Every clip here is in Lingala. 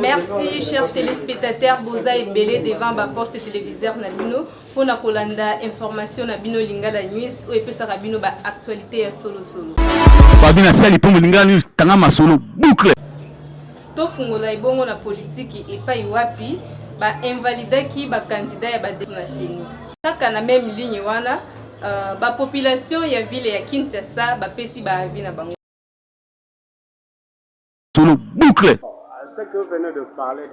Merci, chers téléspectateurs, Boza et Belé devant ma poste téléviseur Nabino pour na kolanda information Nabino Lingala News ou epesa Rabino ba actualité ya solo solo. Babina sali pongo Lingala News tangama solo boucle. To fungola ibongo na politique et pas iwapi ba invalidaki ba candidat ya ba députation. Kaka na même ligne wana ba population ya ville ya Kinshasa ba pesi ba avis na bango. Solo boucle. Ce que vous venez de parler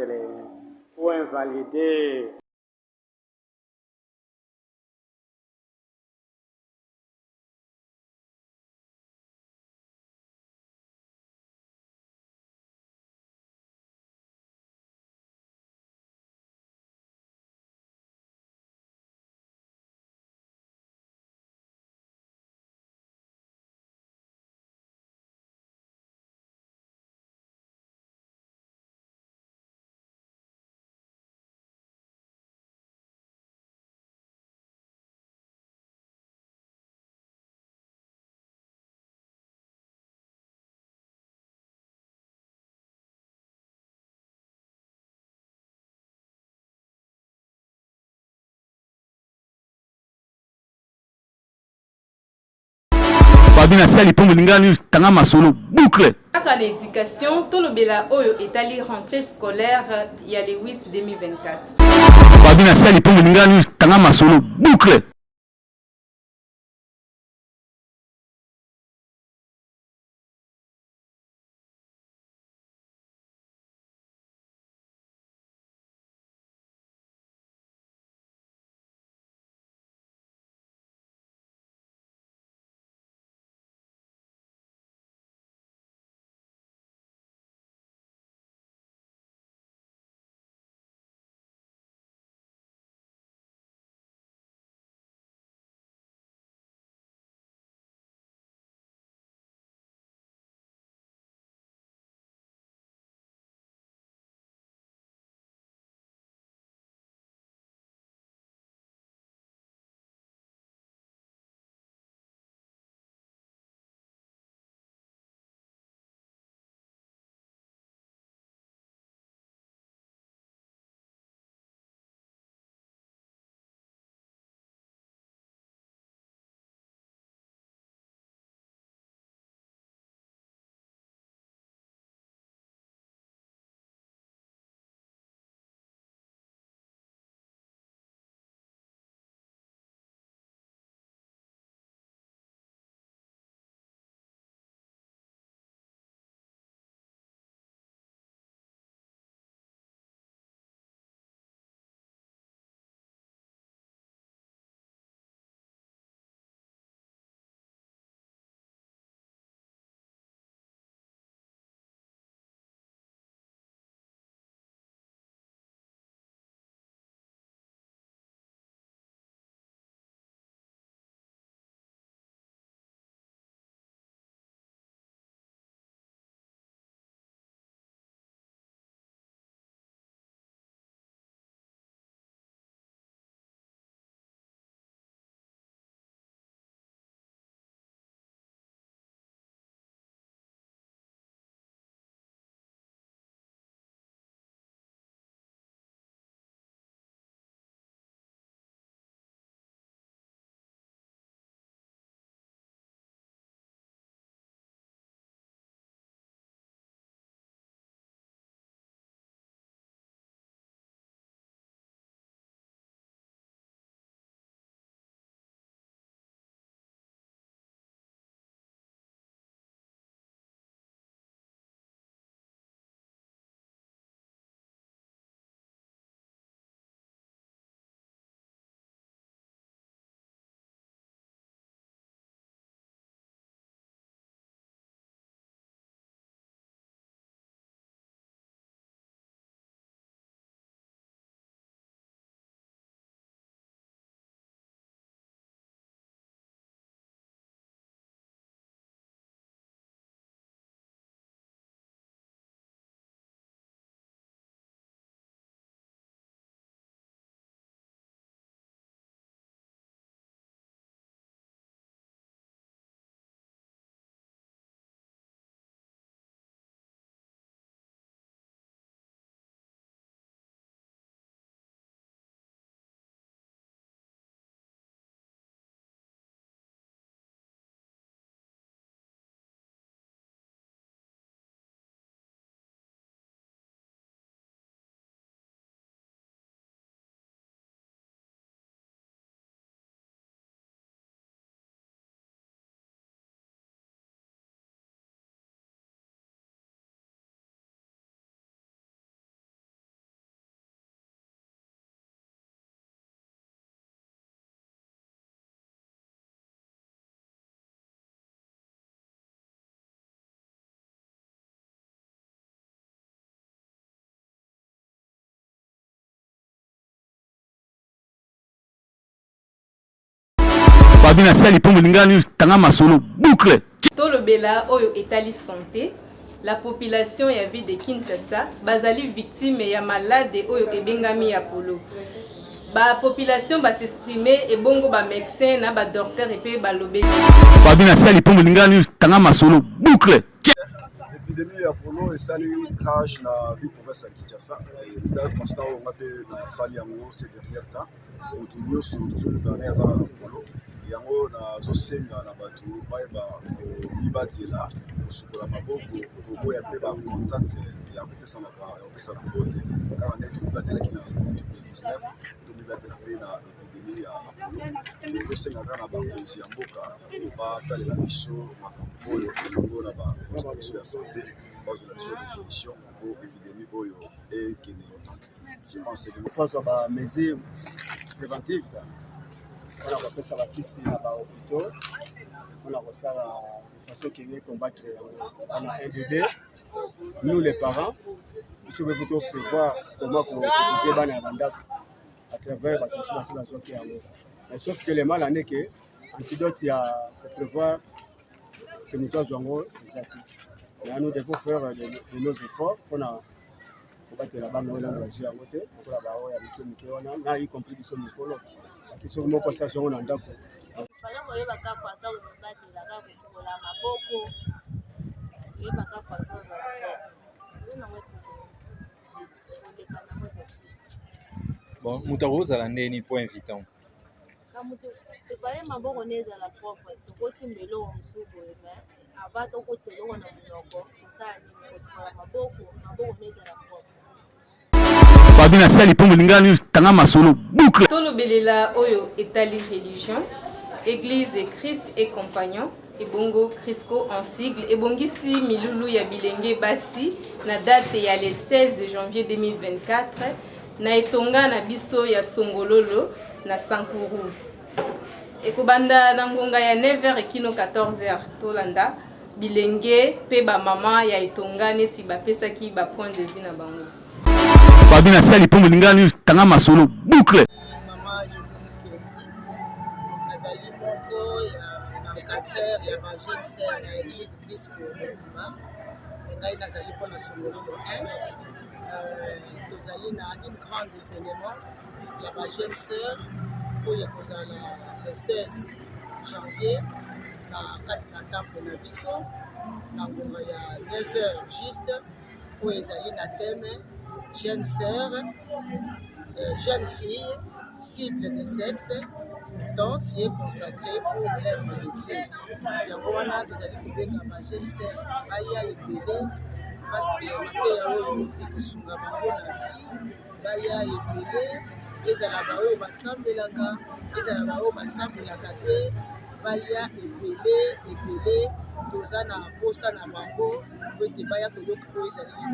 pour invalider Babina sali pongo Lingala News tangama solo boucle. Kaka l'éducation, tout le bela oyo étali rentrée scolaire il y a le 8 2024. Babina sali pongo Lingala News tangama solo boucle. Babina sali pour Mulingani tanga masolo boucle. Tolobela oyo etali santé. La population ya ville de Kinshasa bazali victime ya malade oyo ebengami ya polo. Ba population ba s'exprimer et bongo ba médecin na ba docteur et pe ba lobé. Babina sali pour Mulingani tanga masolo boucle. L'épidémie ya polo esali crash na ville province ya Kinshasa. C'est un constat on a fait dans sali yango ces derniers temps. Mutu nyonso tozokutana aza na polo. Yango na zosenga na bato bayeba komibatela kosukola maboko koboya mpe bacontact ya kopesana bote kaka nde tomibatelaki na covid-19 tomibatela mpe na épidémie ya polo. Tozosenga kaka na bakonzi ya mboka batalela biso makambo oyo elongo na bakonzi na biso ya santé bazwela biso définition po épidémie oyo ekende longtemps te. Je pense que faut ba mesures préventives. On a fait ça ici à l'hôpital. On a fait ça de façon qui vient combattre un bébé. Nous les parents, il faut plutôt prévoir comment protéger les bandes à travers la consommation de la zone. Mais sauf que les mal en est que l'antidote il y a pour prévoir que nous avons des actifs. Mais nous devons faire de nos efforts pour combattre la bande de la zone à côté pour la barre avec nous y compris sur le polo. C'est sur mon passage on a d'accord. Fallait moye baka façon de battre la ga kusokola maboko. Ye baka façon za la. Na wetu. Bon, mutaroza la ndeni po invitant. Kamutu fallait maboko neza la propre. Sikosi mbelo msubo ebe. Abato ko telo na mnoko. Kusani kusokola maboko neza la propre. Babina sali pour Mulingani tanga masolo boucle. Tolobelela oyo etali religion, Église et Christ et compagnon, et bongo Crisco en sigle, et bongisi milulu ya bilenge basi, na date ya le 16 janvier 2024, na etonga na biso ya Songololo, na Sankuru. Et kobanda na ngonga ya 9h et kino 14h, tolanda, bilenge, pe ba mama ya etonga neti ba pesa ki ba point de vue na bango. Babina sali pour Mulingani tanga masolo boucle. Maman Joséphine Kendi, nazali moko ya encadreur ya ba jeune sœur ya Église Christ Mokuma. Ngai nazali mpona Songololo 1. Tozali na une grande événement ya ba jeune sœur oyo ekozala le 16 janvier na kati na temple na biso na ngonga ya 9h juste oyo ezali na thème jeune sœur, jeune fille, cible de sexe, dont tu es consacré pour l'œuvre de Dieu. Yangoana, nous allons trouver ma jeune sœur, Aya et Bébé, parce que ma père est sous la vie, Aya et Bébé, les Alabao, ma sambelaka, les Alabao, ma sambelaka, Baya et Bébé, Tozana, Bosa, Namambo, Bete Baya, Toyoko, les Alabao,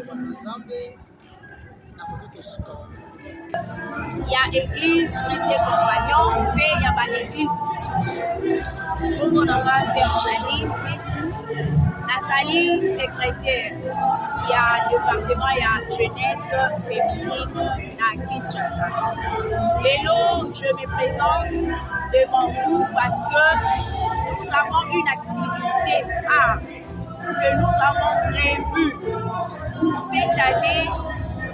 il y a église Christ et compagnon, mais il y a pas église pour mon nom c'est Nazali secrétaire. Il y a département, il y a jeunesse féminine à Kinshasa. Hello, je me présente devant vous parce que nous avons une activité phare que nous avons prévue pour cette année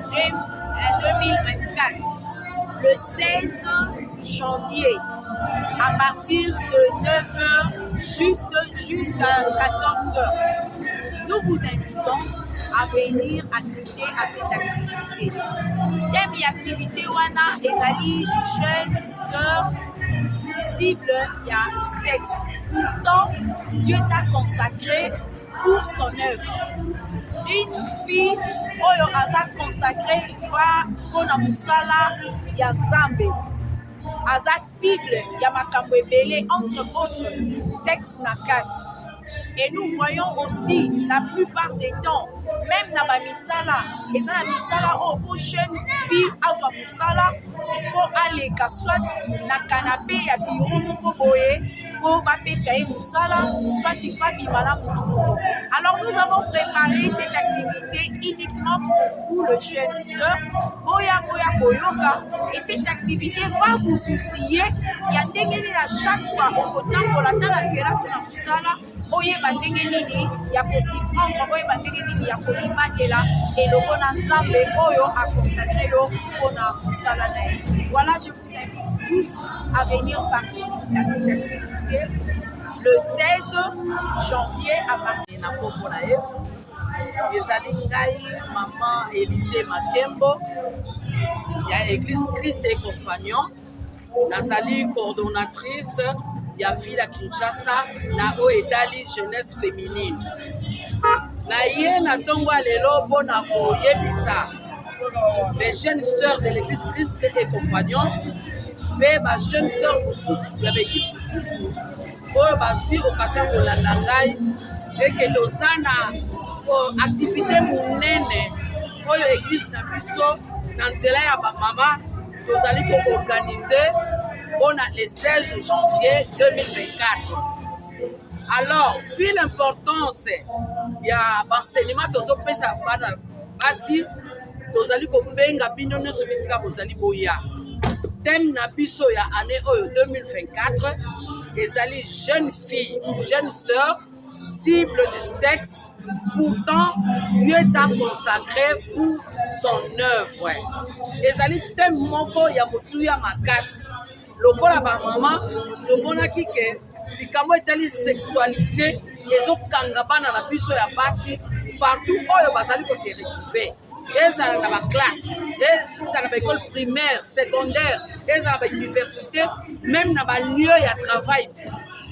2024, le 16 janvier, à partir de 9h jusqu'à 14h. Nous vous invitons à venir assister à cette activité. Thème activité wana ezali jeune sœur cible ya sexe. Pourtant, Dieu t'a consacré pour son œuvre. Une fille oyo aza consacrée pour na musala ya Nzambe. Aza cible ya makambo ebele entre autres sexe na kati. Et nous voyons aussi la plupart des temps, même dans la misala, et dans la misala, oh, pour jeune fille, à musala, il faut aller soit na canapé ya bureau moko boye, moko bapesa ye mosala soit ifa bimala mutu moko. Alors nous avons préparé cette activité uniquement pour vous, le jeune sœur Boya Koyoka, et cette activité va vous outiller. Il y a des gens à chaque fois au côté pour la talentera pour la mosala oye bandenge nini ya kosiprendre oye bandenge nini ya kolibatela eloko na nzambe oyo a consacré yo pona mosala na ye. Voilà, je vous invite tous à venir participer à cette activité le 16 janvier à partir na kombo na Yesu. Ezali ngai maman Élysée Makembo ya Église Christ et Compagnon. Nazali coordonnatrice ya ville à Kinshasa na Oedali jeunesse féminine. Na ye na tongo lelo pona koyebisa les jeunes sœurs de l'église Christ et Compagnon, mais ma jeune sœur Moussousou, la l'église Moussousou, oyo bazwi occasion kolanda ngai eke tozana activité monene oyo église na biso na nzela ya bamama tozali koorganize mpona le 16 janvier 2024. Alors, vu l'importance ya baenseignement tozopesa bana basi tozali kobenga bino nyonso bisika bozali boya. Thème na biso ya année oyo 2024 ezali jeune fille, jeune sœur, cible du sexe. Pourtant, Dieu t'a consacré pour son œuvre. Ezali thème moko ya motuya makasi. Lokola ba mama tomonaki ke likambo etali sexualité ezokanga bana na biso ya basi partout oyo bazali ko se retrouver. Ezala na ba classe, ezala na ba école primaire, secondaire, ezala na ba université, même na ba lieu ya travail.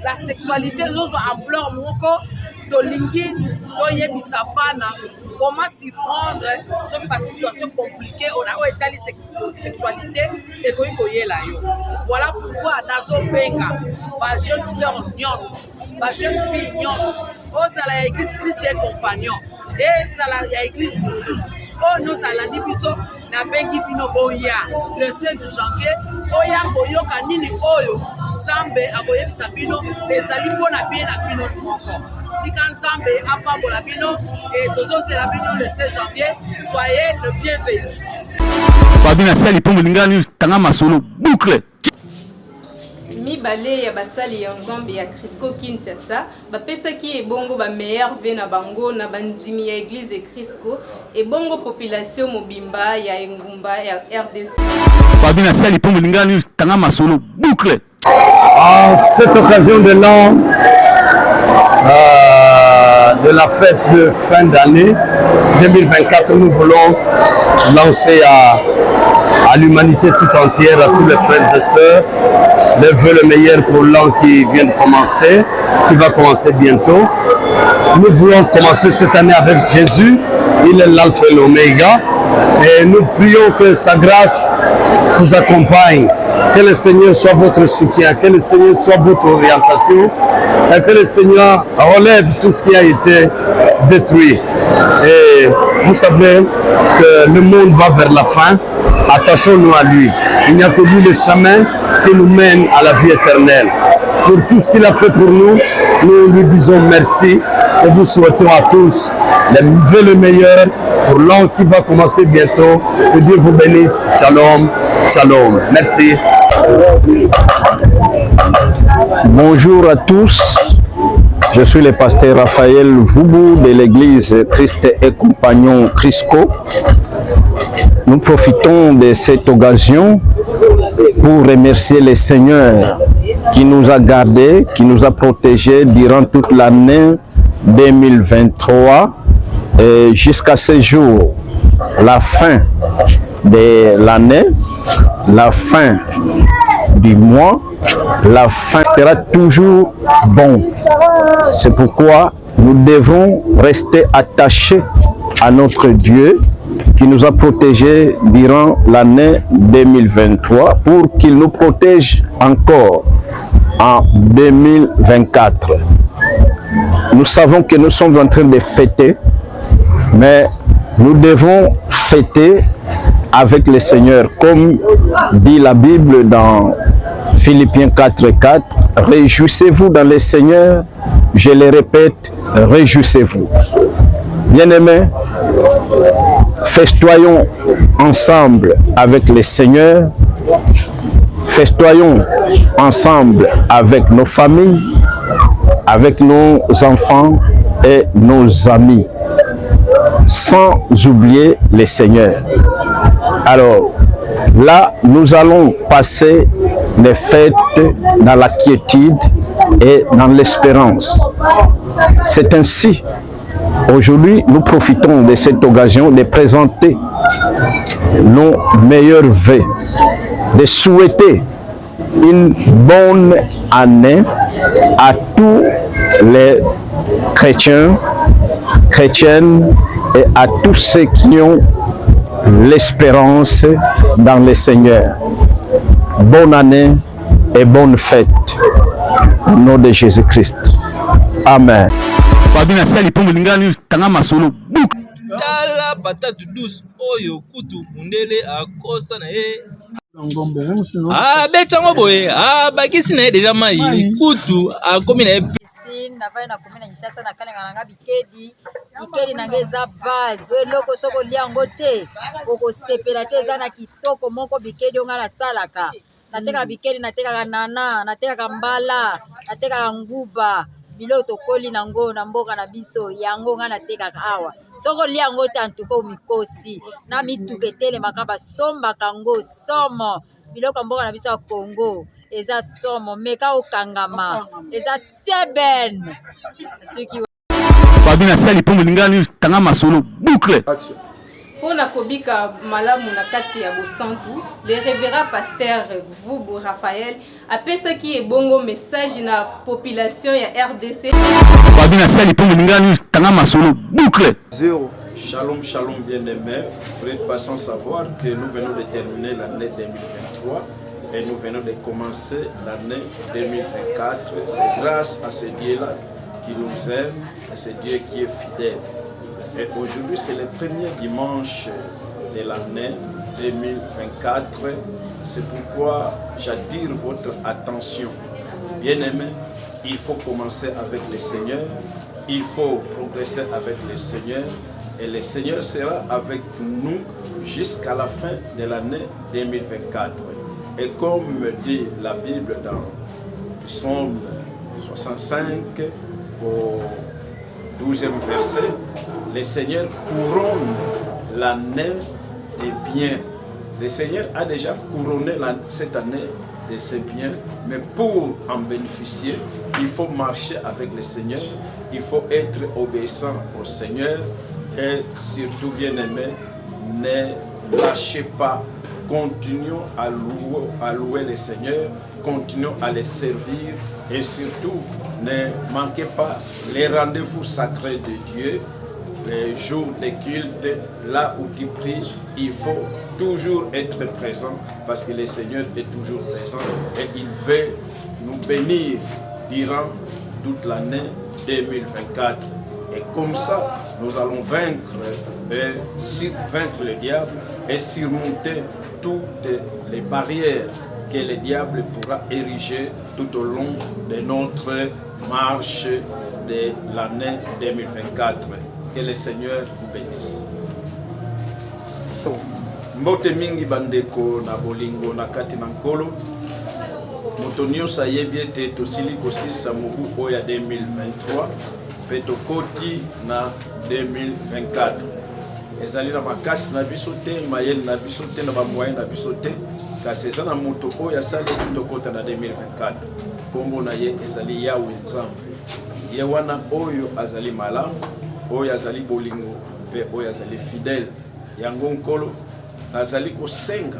La sexualité ezozwa ampleur moko tolingi toyebisa bana comment s'y prendre sur une situation compliquée on a etali sexualité et koyela yo. Voilà pourquoi nazo benga ba jeune sœur nyonso, ba jeune fille nyonso ozala ya église Christ et Compagnon, ezala ya église Moussousou oh nous alandi biso na bengi bino boya le 16 janvier oya koyoka nini oyo Nzambe akoyebisa bino ezali mpona bien na bino moko. Tika Nzambe apambola bino et tozozela bino le 16 janvier. Soyez le bienvenu. Babina sali pombo lingani tanga masolo boucle. Mibale ya basali ya Nzambe ya Crisco Kinshasa bapesaki ebongo ba meilleur ve na bango na bandimi ya église Crisco ebongo population mobimba ya engumba ya RDC. Babina sali pombo lingani tanga masolo boucle. À cette occasion de l'an de la fête de fin d'année 2024, nous voulons lancer à l'humanité tout entière, à tous les frères et sœurs, les vœux le meilleur pour l'an qui vient de commencer, qui va commencer bientôt. Nous voulons commencer cette année avec Jésus, il est l'alpha et l'oméga, et nous prions que sa grâce vous accompagne. Que le Seigneur soit votre soutien, que le Seigneur soit votre orientation, et que le Seigneur relève tout ce qui a été détruit. Et vous savez que le monde va vers la fin, attachons-nous à lui. Il n'y a que lui le chemin qui nous mène à la vie éternelle. Pour tout ce qu'il a fait pour nous, nous lui disons merci et vous souhaitons à tous le meilleur pour l'an qui va commencer bientôt. Que Dieu vous bénisse. Shalom, shalom. Merci. Bonjour à tous, je suis le pasteur Raphaël Voubou de l'église Christ et Compagnon Crisco. Nous profitons de cette occasion pour remercier le Seigneur qui nous a gardés, qui nous a protégés durant toute l'année 2023 et jusqu'à ce jour, la fin de l'année, la fin du mois, la fin sera toujours bon. C'est pourquoi nous devons rester attachés à notre Dieu qui nous a protégés durant l'année 2023 pour qu'il nous protège encore en 2024. Nous savons que nous sommes en train de fêter, mais nous devons fêter avec le Seigneur, comme dit la Bible dans Philippiens 4:4. Réjouissez-vous dans le Seigneur. Je le répète, réjouissez-vous. Bien-aimés, festoyons ensemble avec le Seigneur. Festoyons ensemble avec nos familles, avec nos enfants et nos amis, sans oublier le Seigneur. Alors, là, nous allons passer les fêtes dans la quiétude et dans l'espérance. C'est ainsi, aujourd'hui, nous profitons de cette occasion de présenter nos meilleurs vœux, de souhaiter une bonne année à tous les chrétiens, chrétiennes et à tous ceux qui ont l'espérance dans le Seigneur. Bonne année et bonne fête au nom de Jésus-Christ. Amen. Tala patate douce oyo kutu mundele akosa na ye betango boye bakisi na ye deja mai kutu akomi na ye navai na komi na Kinshasa na kalenga nanga bikedi nanga eza base eloko soko lia yango te okosepela te eza na kitoko moko bikedi onga nasalaka natekaka bikedi natekaka nana natekaka mbala natekaka nguba biloko tokoli nango na mboka na biso yango nga natekaka awa soko lia yango te antuko mikosi na mituka etelemaka basombaka ngo somo biloko mboka na biso ya Congo eza somo meka okangama eza seben suki babina sali po mulingani tanga masolo boucle. Pona kobika malamu na kati ya Bosantu, le révérend pasteur Vubu Raphaël apesa ki ebongo message na population ya RDC. Babina sali po mulingani tanga masolo boucle. Zéro. Shalom, shalom bien-aimés. Vous êtes passant savoir que nous venons de terminer l'année 2023 et nous venons de commencer l'année 2024. C'est grâce à ce Dieu-là qui nous aime et ce Dieu qui est fidèle. Et aujourd'hui, c'est le premier dimanche de l'année 2024. C'est pourquoi j'attire votre attention. Bien-aimés, il faut commencer avec le Seigneur. Il faut progresser avec le Seigneur. Et le Seigneur sera avec nous jusqu'à la fin de l'année 2024. Et comme dit la Bible dans Psaume 65 au 12e verset, le Seigneur couronne l'année des biens. Le Seigneur a déjà couronné cette année de ses biens, mais pour en bénéficier, il faut marcher avec le Seigneur, il faut être obéissant au Seigneur et surtout, bien-aimé, ne lâchez pas, continuons à louer le Seigneur, continuons à le servir et surtout, ne manquez pas les rendez-vous sacrés de Dieu, les jours de culte, là où tu pries, il faut toujours être présent parce que le Seigneur est toujours présent et il veut nous bénir durant toute l'année 2024. Et comme ça, nous allons vaincre le diable et surmonter toutes les barrières que le diable pourra ériger tout au long de notre marche de l'année 2024. Que le Seigneur vous bénisse. Mbote mingi bandeko na bolingo na kati na nkolo. Moto nyonso ayebi ete tosili kosisa mobu oyo ya 2023 pe tokoti na 2024. Ezali na makasi na biso te, mayele na biso te, na bamoyen na biso te, kasi eza na moto oyo asali tokota na 2024. Kombo na ye ezali Yawe Nzambe. Ye wana oyo azali malamu, oyo azali bolingo, pe oyo azali fidèle. Yango nkolo nazali kosenga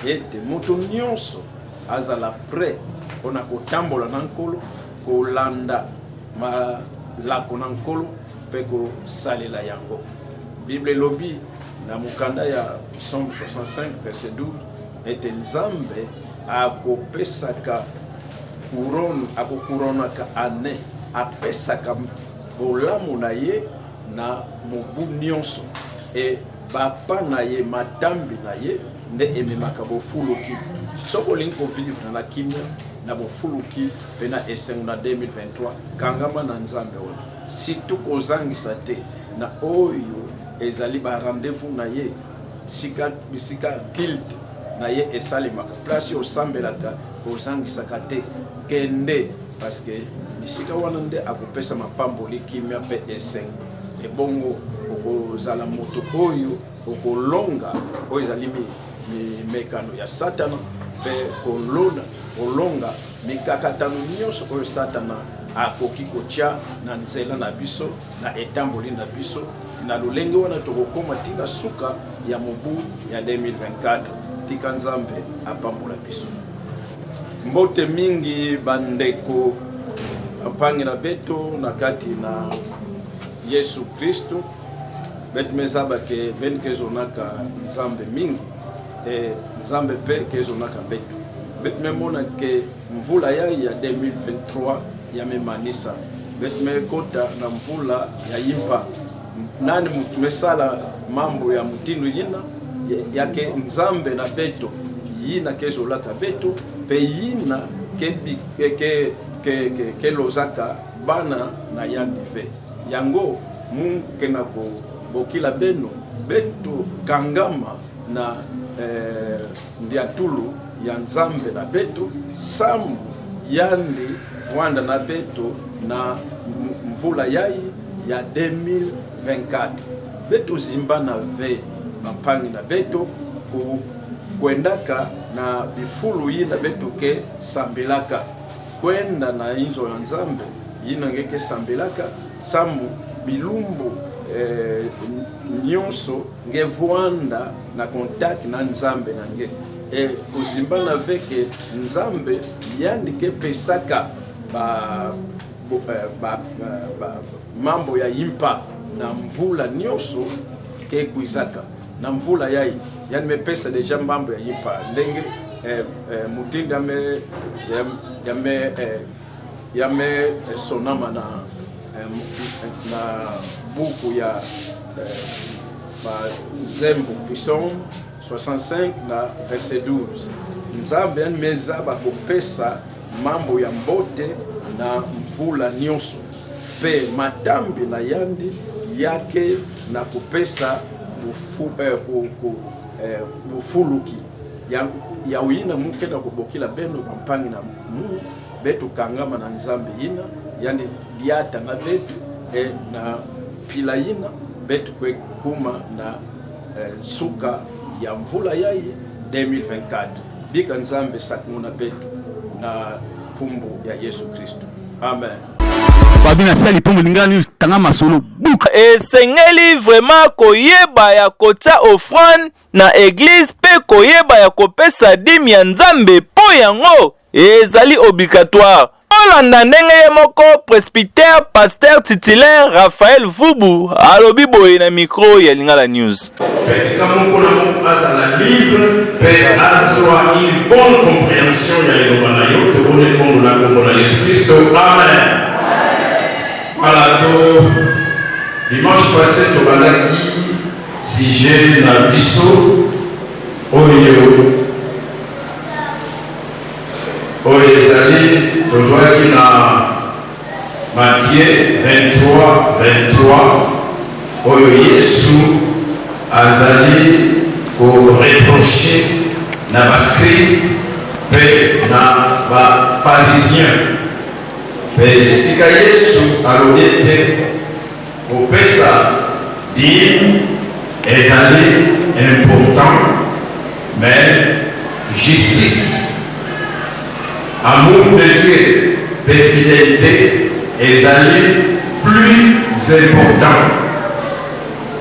ete moto nyonso azala prêt pona kotambola na nkolo, kolanda malako na nkolo pe kosalela yango. Bible lobi na mukanda ya Psaume 65 verset 12 ete Nzambe akopesaka couronne, akokuronaka ane, apesaka bolamu na ye na mobu nyonso e bapa na ye matambi na ye nde ememaka bofuluki. soko linko vivre na kimia na bofuluki pena esengo na 2023 kangama na nzambe wana surtout kozangisa te na oyo ezali ba rendez-vous na ye sika kilt na ye esalimaka place osambelaka kozangisaka te kende parce que bisika wana nde akopesa mapamboli kimia pe esengo ebongo okozala moto oyo okolonga oyo ezali mekano ya satana pe olonga mikakatano nyonso oyo satana akoki kotia na nzela na biso na etamboli na biso na lolenge wana tokokoma tina suka ya mobu ya 2024 tika nzambe apambola biso mbote mingi bandeko ampangi na beto na kati na Yesu Kristo bet mezaba ke ben kezonaka nzambe mingi nzambe pe kezonaka beto bet memona ke mvula ya 2023 ya memanisa bet mekota na mvula ya yimpa nani mesala mambo ya mutindo yina yake nzambe na beto yina kezolaka beto pe yina ke lozaka bana na yandife yango mukena ko bokila beno beto kangama na ndiatulu ya nzambe na beto samu yandi vwanda na beto na mvula yai ya 2024 beto zimba na ve mapangi na beto kwendaka na bifulu yina beto ke sambelaka kwenda na inzo ya nzambe yina ngeke sambelaka samu bilumbu nyonso ngevwanda na contact na nzambe nange kozimba na veke nzambe yandike pesaka mambo ya yimpa na mvula nyonso ke kuizaka na mvula yai yani mepesa deja mambo ya yimpa ndenge mutinda yame sonama na buku ya Zembo Psalm 65 na verset 12 nzambe yani meza bakopesa mambo ya mbote na mvula nyonso pe matambi na yandi yake na kupesa bufuluki ya uyina muke na kubokila beno bampangi na mu betu kangama na nzambe yina yani diata na betu na pila yina betu kwe kuma na suka ya mvula yai 2024 bika nzambe sakuna betu na pumbu ya Yesu Kristo amen. Babina sali pombo lingani tanga masolo buka esengeli vraiment koyeba ya kotia offrande na église pe koyeba ya kopesa dimi ya nzambe po yango ezali obligatoire. Olanda ndenge ye moko presbytère pasteur titulaire Raphaël Vubu alobi boye na micro ya Lingala News. Petit moko na moko azala libre pe azwa une bonne compréhension ya liloba na yo tokone kombo na Yesu Kristo amen. Voilà, dimanche passé, nous avons dit sujet na biso oyo ezali tozwaki na Matthieu 23 oyo Yesu azali koreproche na bascribe pe na bapharisien pe sika Yesu alobi ete kopesa dîme ezali important mais justice amour de Dieu et fidélité ezali plus important.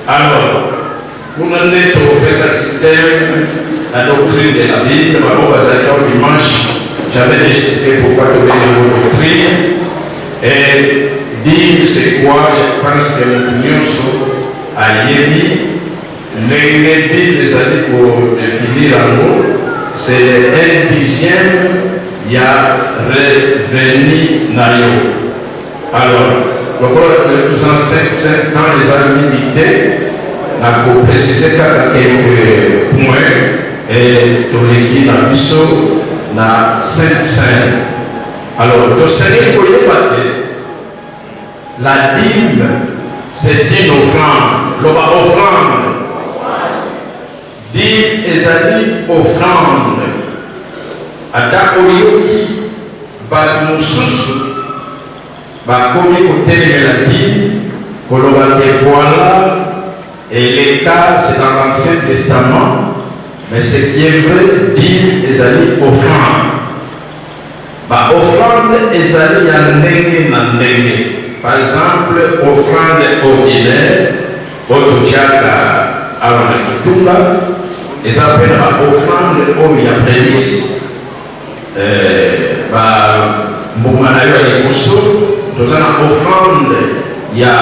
Alors kuna nde topesa thème la doctrine de la Bible babo bazali dimanche j'avais expliqué pourquoi tu veux la doctrine et dire c'est quoi. Je pense que nous à Yémi les Bibles ezali pour définir en mot c'est 1/10 il y a revenu nayo. Alors nous en 5 ans les amis militaires n'a pas précisé quelques points et toleki na biso na Sainte-Seine. Alors, tosengeli koyeba te la dîme c'est une offrande. Loba offrande. Dîme ezali offrande. Ata oyoki bato mosusu bakomi kotelemela dîme koloba ke voilà. Et les cas, c'est dans l'Ancien Testament, mais ce qui est vrai, dîme ezali offrande. Ba offrande ezali ya ndenge na ndenge. Par exemple, offrande ordinaire, ototiaka awa na kitunga, ezapena ba offrande oyo ya prémisse. Ba mbuma na yo ya liboso, toza na offrande ya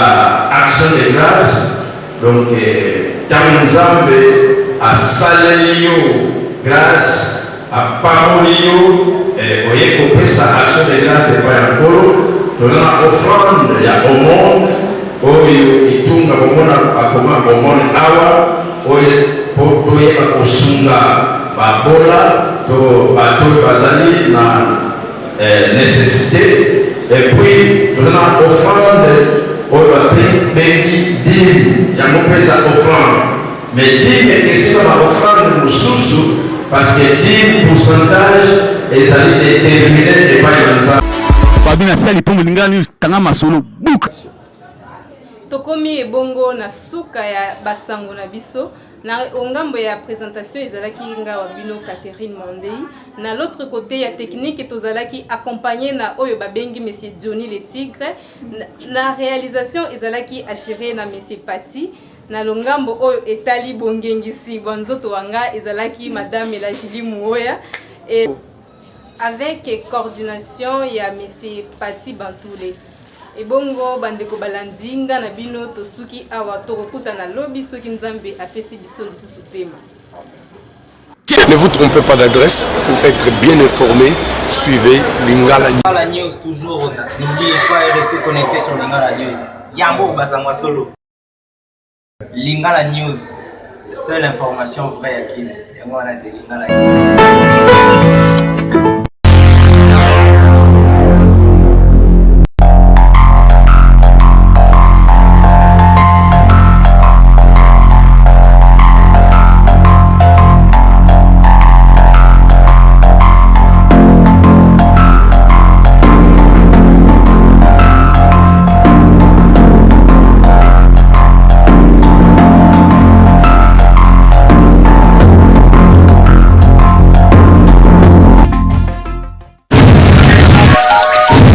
action de grâce. Donc, tant Nzambe a saleli yo grâce à parole yo, voyez qu'on sa action de grâce et pas encore. Nous avons offrande il y a au monde, oyo itunga bomona akoma bomona awa, oyo potoye bakosunga babola to bato bazali na nécessité. Et puis nous avons offrande oyo bengi dîme yango pesa offrande. Mais dîme ekesi ba offrande mosusu parce que dîme pourcentage ezali déterminé epai ya Nzambe. Babina sali pongo lingani tanga masolo buka. Tokomi ebongo na suka ya basango na biso na ongambo ya présentation ezalaki ngawa bino Catherine Mondei. Na l'autre côté ya technique tozalaki accompagné na oyo babengi monsieur Johnny le Tigre. Na réalisation ezalaki assuré na monsieur Pati. Na longambo oyo etali bongengisi bonzoto wanga ezalaki madame la Julie Mouoya et avec coordination ya monsieur Pati Bantoule. Et bongo bandeko balandinga na bino tosuki awa tokokuta na lobby soki Nzambe apesi biso lisusu pema. Ne vous trompez pas d'adresse pour être bien informé. Suivez Lingala News toujours. N'oubliez pas de rester connecté sur Lingala News. Yambo Basangwa Solo. Lingala News, seule information vraie à qui. Et moi on a des Lingala News.